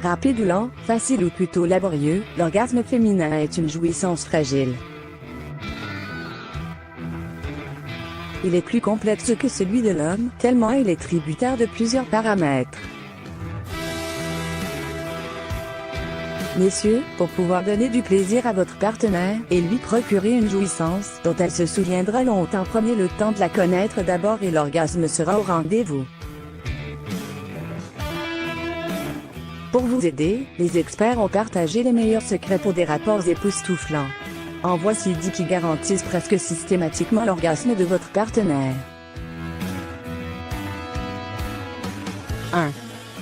Rapide ou lent, facile ou plutôt laborieux, l'orgasme féminin est une jouissance fragile. Il est plus complexe que celui de l'homme, tellement il est tributaire de plusieurs paramètres. Messieurs, pour pouvoir donner du plaisir à votre partenaire et lui procurer une jouissance dont elle se souviendra longtemps, prenez le temps de la connaître d'abord et l'orgasme sera au rendez-vous. Pour vous aider, les experts ont partagé les meilleurs secrets pour des rapports époustouflants. En voici 10 qui garantissent presque systématiquement l'orgasme de votre partenaire. 1.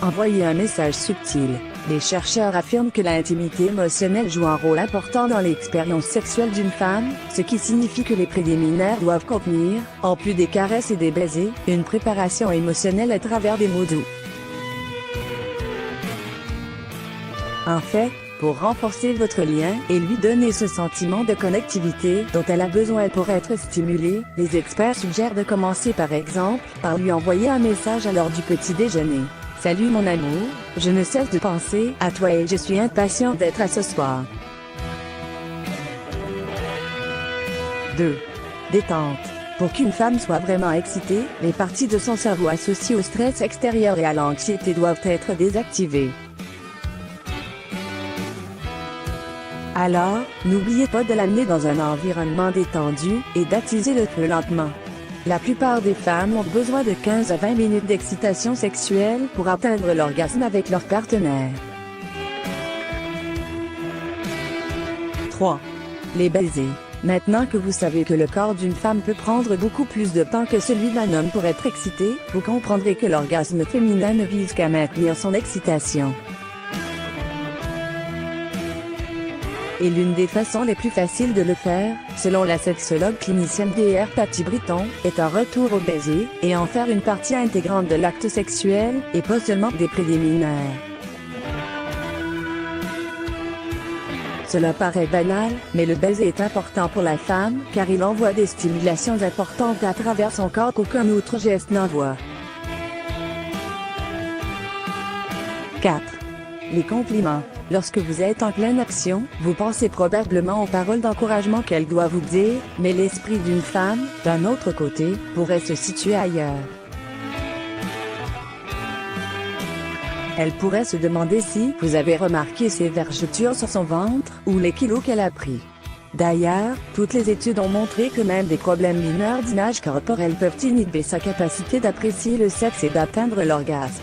Envoyez un message subtil. Les chercheurs affirment que l'intimité émotionnelle joue un rôle important dans l'expérience sexuelle d'une femme, ce qui signifie que les préliminaires doivent contenir, en plus des caresses et des baisers, une préparation émotionnelle à travers des mots doux. En fait, pour renforcer votre lien et lui donner ce sentiment de connectivité dont elle a besoin pour être stimulée, les experts suggèrent de commencer par exemple par lui envoyer un message à l'heure du petit déjeuner. Salut mon amour, je ne cesse de penser à toi et je suis impatient d'être à ce soir. 2. Détente. Pour qu'une femme soit vraiment excitée, les parties de son cerveau associées au stress extérieur et à l'anxiété doivent être désactivées. Alors, n'oubliez pas de l'amener dans un environnement détendu et d'attiser le feu lentement. La plupart des femmes ont besoin de 15 à 20 minutes d'excitation sexuelle pour atteindre l'orgasme avec leur partenaire. 3. Les baisers. Maintenant que vous savez que le corps d'une femme peut prendre beaucoup plus de temps que celui d'un homme pour être excité, vous comprendrez que l'orgasme féminin ne vise qu'à maintenir son excitation. Et l'une des façons les plus faciles de le faire, selon la sexologue clinicienne Dr Patty Britton, est un retour au baiser, et en faire une partie intégrante de l'acte sexuel, et pas seulement des préliminaires. Cela paraît banal, mais le baiser est important pour la femme, car il envoie des stimulations importantes à travers son corps qu'aucun autre geste n'envoie. 4. Les compliments. Lorsque vous êtes en pleine action, vous pensez probablement aux paroles d'encouragement qu'elle doit vous dire, mais l'esprit d'une femme, d'un autre côté, pourrait se situer ailleurs. Elle pourrait se demander si vous avez remarqué ses vergetures sur son ventre, ou les kilos qu'elle a pris. D'ailleurs, toutes les études ont montré que même des problèmes mineurs d'image corporelle peuvent inhiber sa capacité d'apprécier le sexe et d'atteindre l'orgasme.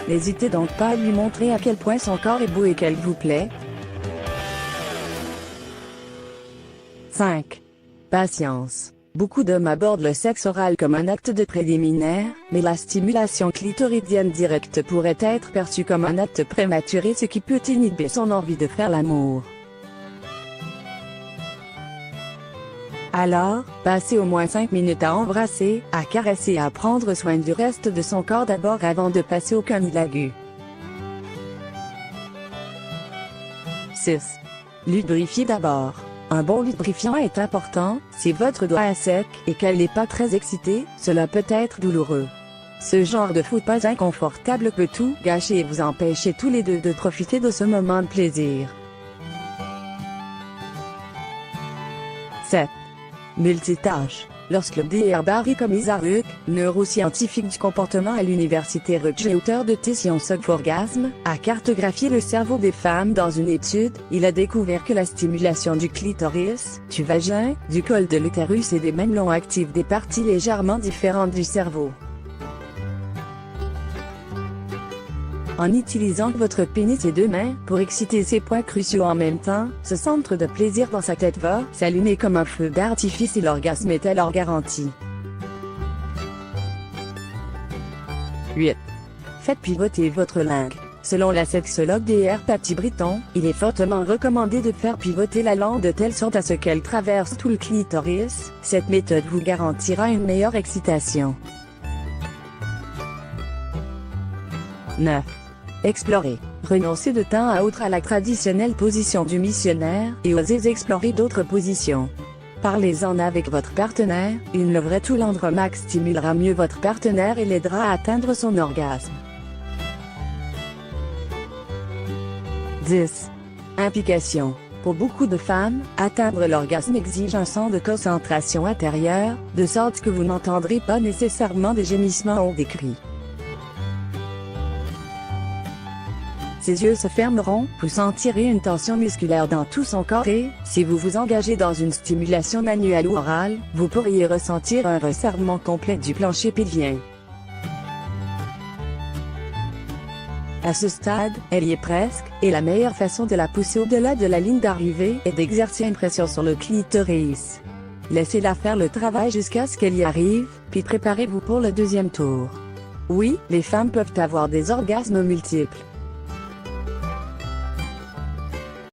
N'hésitez donc pas à lui montrer à quel point son corps est beau et qu'elle vous plaît. 5. Patience. Beaucoup d'hommes abordent le sexe oral comme un acte de préliminaire, mais la stimulation clitoridienne directe pourrait être perçue comme un acte prématuré, ce qui peut inhiber son envie de faire l'amour. Alors, passez au moins 5 minutes à embrasser, à caresser et à prendre soin du reste de son corps d'abord avant de passer au cunnilingus. 6. Lubrifiez d'abord. Un bon lubrifiant est important, si votre doigt est sec et qu'elle n'est pas très excitée, cela peut être douloureux. Ce genre de foot pas inconfortable peut tout gâcher et vous empêcher tous les deux de profiter de ce moment de plaisir. 7. Multitâche. Lorsque Dr Barry Komisaruk, neuroscientifique du comportement à l'université Rutgers et auteur de Science of Orgasm, a cartographié le cerveau des femmes dans une étude, il a découvert que la stimulation du clitoris, du vagin, du col de l'utérus et des mamelons active des parties légèrement différentes du cerveau. En utilisant votre pénis et deux mains pour exciter ces points cruciaux en même temps, ce centre de plaisir dans sa tête va s'allumer comme un feu d'artifice et l'orgasme est alors garanti. 8. Faites pivoter votre langue. Selon la sexologue Dr Patty Britton, il est fortement recommandé de faire pivoter la langue de telle sorte à ce qu'elle traverse tout le clitoris. Cette méthode vous garantira une meilleure excitation. 9. Explorez. Renoncez de temps à autre à la traditionnelle position du missionnaire et osez explorer d'autres positions. Parlez-en avec votre partenaire, une levrette ou l'Andromax stimulera mieux votre partenaire et l'aidera à atteindre son orgasme. 10. Implication. Pour beaucoup de femmes, atteindre l'orgasme exige un sens de concentration intérieure, de sorte que vous n'entendrez pas nécessairement des gémissements ou des cris. Ses yeux se fermeront, vous sentirez une tension musculaire dans tout son corps et, si vous vous engagez dans une stimulation manuelle ou orale, vous pourriez ressentir un resserrement complet du plancher pelvien. À ce stade, elle y est presque, et la meilleure façon de la pousser au-delà de la ligne d'arrivée est d'exercer une pression sur le clitoris. Laissez-la faire le travail jusqu'à ce qu'elle y arrive, puis préparez-vous pour le deuxième tour. Oui, les femmes peuvent avoir des orgasmes multiples.